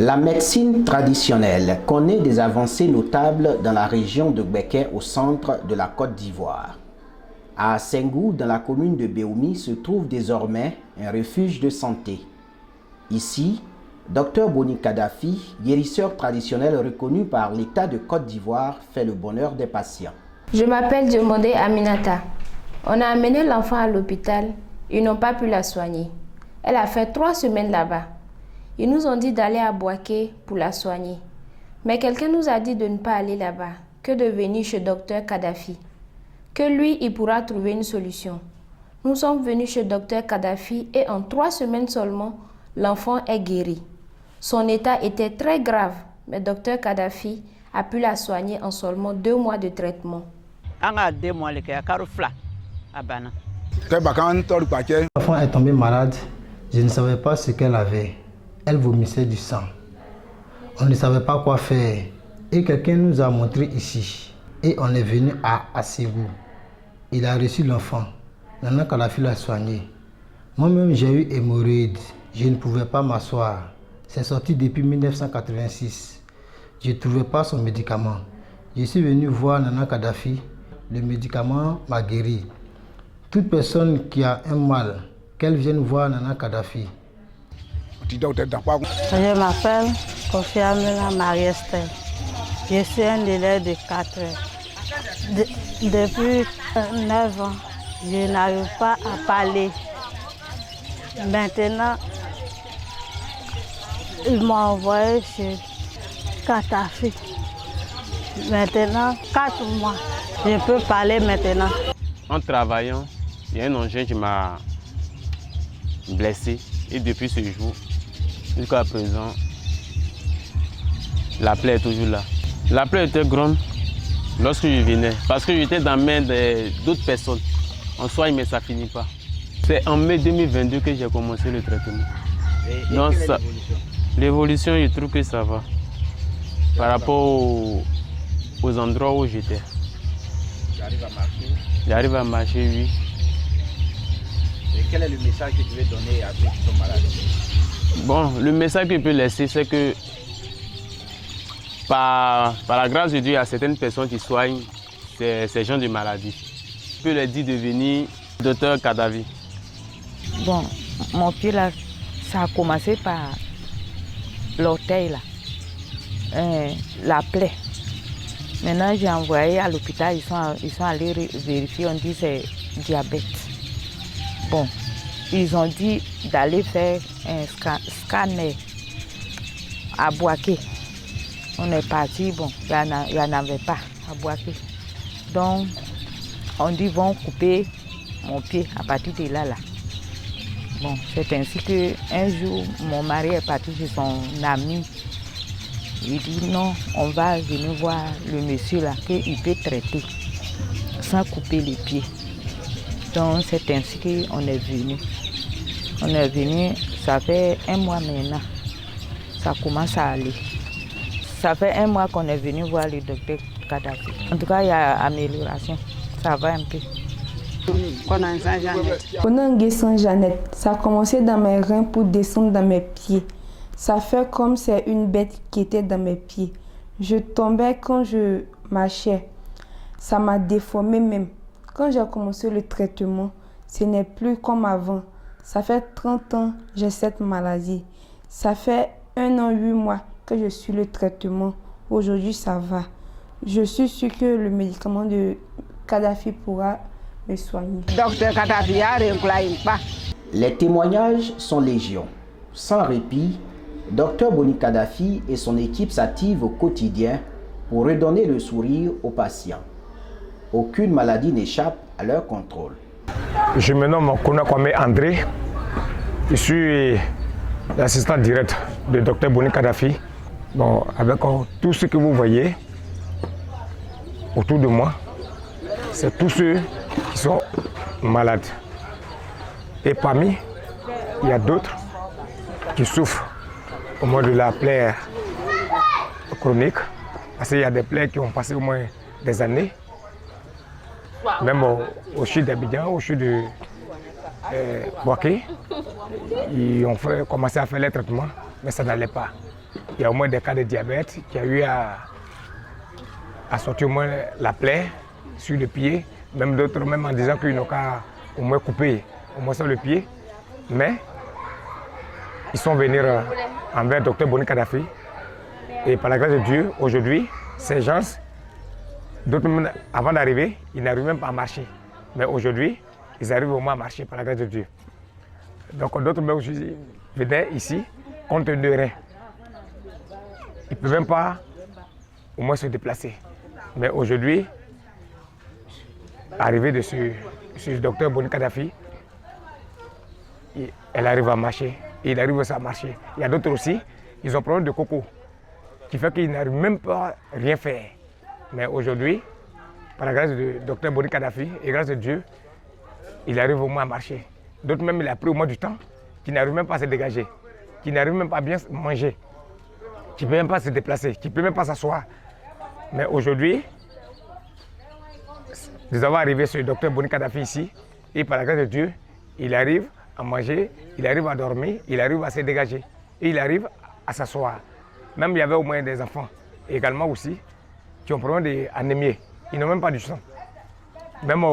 La médecine traditionnelle connaît des avancées notables dans la région de Gbeke au centre de la Côte d'Ivoire. À Sengou, dans la commune de Béoumi, se trouve désormais un refuge de santé. Ici, Dr Boni Kadhafi, guérisseur traditionnel reconnu par l'État de Côte d'Ivoire, fait le bonheur des patients. Je m'appelle Diomondé Aminata. On a amené l'enfant à l'hôpital. Ils n'ont pas pu la soigner. Elle a fait 3 semaines là-bas. Ils nous ont dit d'aller à Boaké pour la soigner. Mais quelqu'un nous a dit de ne pas aller là-bas, que de venir chez Dr Kadhafi. Que lui, il pourra trouver une solution. Nous sommes venus chez Dr Kadhafi et en 3 semaines seulement, l'enfant est guéri. Son état était très grave, mais Dr Kadhafi a pu la soigner en seulement 2 mois de traitement. L'enfant est tombée malade, je ne savais pas ce qu'elle avait. Elle vomissait du sang. On ne savait pas quoi faire. Et quelqu'un nous a montré ici. Et on est venu à Assegou. Il a reçu l'enfant. Nana Kadhafi l'a soigné. Moi-même, j'ai eu hémorroïdes. Je ne pouvais pas m'asseoir. C'est sorti depuis 1986. Je ne trouvais pas son médicament. Je suis venu voir Nana Kadhafi. Le médicament m'a guéri. Toute personne qui a un mal, qu'elle vienne voir Nana Kadhafi. Je m'appelle Kofi Amela Marie-Estelle. Je suis un élève de 4 heures. Depuis 9 ans, je n'arrive pas à parler. Maintenant, ils m'ont envoyé chez Kadhafi. Maintenant, 4 mois, je peux parler maintenant. En travaillant, il y a un engin qui m'a blessé et depuis ce jour, jusqu'à présent, la plaie est toujours là. La plaie était grande lorsque je venais, parce que j'étais dans la main d'autres personnes. On soigne, mais ça ne finit pas. C'est en mai 2022 que j'ai commencé le traitement. Donc, l'évolution, je trouve que ça va. Par rapport aux endroits où j'étais. J'arrive à marcher. J'arrive à marcher, oui. Et quel est le message que tu veux donner à ceux qui sont malades? Bon, le message que je peux laisser, c'est que par la grâce de Dieu, il y a certaines personnes qui soignent ces gens de maladie. Je peux leur dire de venir, Dr Kadhafi. Bon, mon pied là, ça a commencé par l'orteil là, la plaie. Maintenant, j'ai envoyé à l'hôpital, ils sont allés vérifier, on dit c'est diabète. Bon, ils ont dit d'aller faire un scanner à Boaké. On est parti, bon, il n'y en avait pas à Boaké. Donc, on dit qu'ils vont couper mon pied à partir de là. Bon, c'est ainsi qu'un jour, mon mari est parti chez son ami. Il dit non, on va venir voir le monsieur là, qu'il peut traiter sans couper les pieds. Donc c'est ainsi qu'on est venu. On est venu, ça fait 1 mois maintenant. Ça commence à aller. Ça fait 1 mois qu'on est venu voir le docteur Kadhafi. En tout cas, il y a amélioration. Ça va un peu. Pendant Saint-Jeannette, ça a commencé dans mes reins pour descendre dans mes pieds. Ça fait comme c'est une bête qui était dans mes pieds. Je tombais quand je marchais. Ça m'a déformé même. Quand j'ai commencé le traitement, ce n'est plus comme avant. Ça fait 30 ans que j'ai cette maladie. Ça fait 1 an, 8 mois que je suis le traitement. Aujourd'hui, ça va. Je suis sûre que le médicament de Kadhafi pourra me soigner. Les témoignages sont légion. Sans répit, Dr Boni Kadhafi et son équipe s'activent au quotidien pour redonner le sourire aux patients. Aucune maladie n'échappe à leur contrôle. Je me nomme Konakwame André. Je suis l'assistant direct de Dr Boni Kadhafi. Bon, avec tout ce que vous voyez autour de moi, c'est tous ceux qui sont malades. Et parmi, il y a d'autres qui souffrent au moins de la plaie chronique, parce qu'il y a des plaies qui ont passé au moins des années, même au sud d'Abidjan, au sud de Boaké, ils ont commencé à faire les traitements, mais ça n'allait pas. il y a au moins des cas de diabète qui a eu à sortir au moins la plaie sur le pied, même d'autres même en disant qu'ils n'ont qu'à au moins couper au moins sur le pied. Mais ils sont venus envers le docteur Boni Kadhafi. Et par la grâce de Dieu, aujourd'hui, ces gens, d'autres même avant d'arriver, ils n'arrivent même pas à marcher. Mais aujourd'hui, ils arrivent au moins à marcher par la grâce de Dieu. Donc d'autres même aussi venaient ici contre de reins. Ils ne peuvent même pas au moins se déplacer. Mais aujourd'hui, arrivé de ce docteur Boni Kadhafi, elle arrive à marcher. Et il arrive aussi à marcher. Il y a d'autres aussi, ils ont problème de coco, qui fait qu'ils n'arrivent même pas à rien faire. Mais aujourd'hui, par la grâce du docteur Boni Kadhafi et grâce à Dieu, il arrive au moins à marcher. D'autres même, il a pris au moins du temps, qui n'arrivent même pas à se dégager, qui n'arrivent même pas à bien manger, qui ne peut même pas se déplacer, qui ne peut même pas s'asseoir. Mais aujourd'hui, nous avons arrivé sur le docteur Boni Kadhafi ici, et par la grâce de Dieu, il arrive à manger, il arrive à dormir, il arrive à se dégager, et il arrive à s'asseoir. Même il y avait au moins des enfants, également aussi, qui ont problème d'anémie. Ils n'ont même pas du sang. Même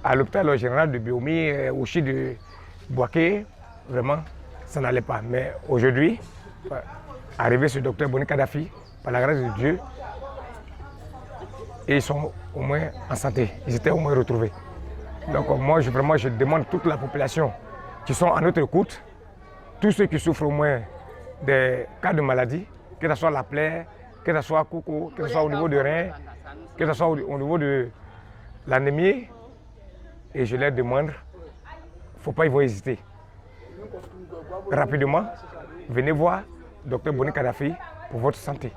à l'hôpital général de Béoumi, au CHI de Boaké, vraiment, ça n'allait pas. Mais aujourd'hui, arrivé ce docteur Boni Kadhafi, par la grâce de Dieu, et ils sont au moins en santé. Ils étaient au moins retrouvés. Donc moi, je demande à toute la population qui sont à notre écoute, tous ceux qui souffrent au moins des cas de maladie, que ce soit la plaie, que ce soit coco, que ce soit au niveau de rein, que ce soit au niveau de l'anémie, et je leur demande, il ne faut pas y voir hésiter. Rapidement, venez voir Dr Boni Kadhafi pour votre santé.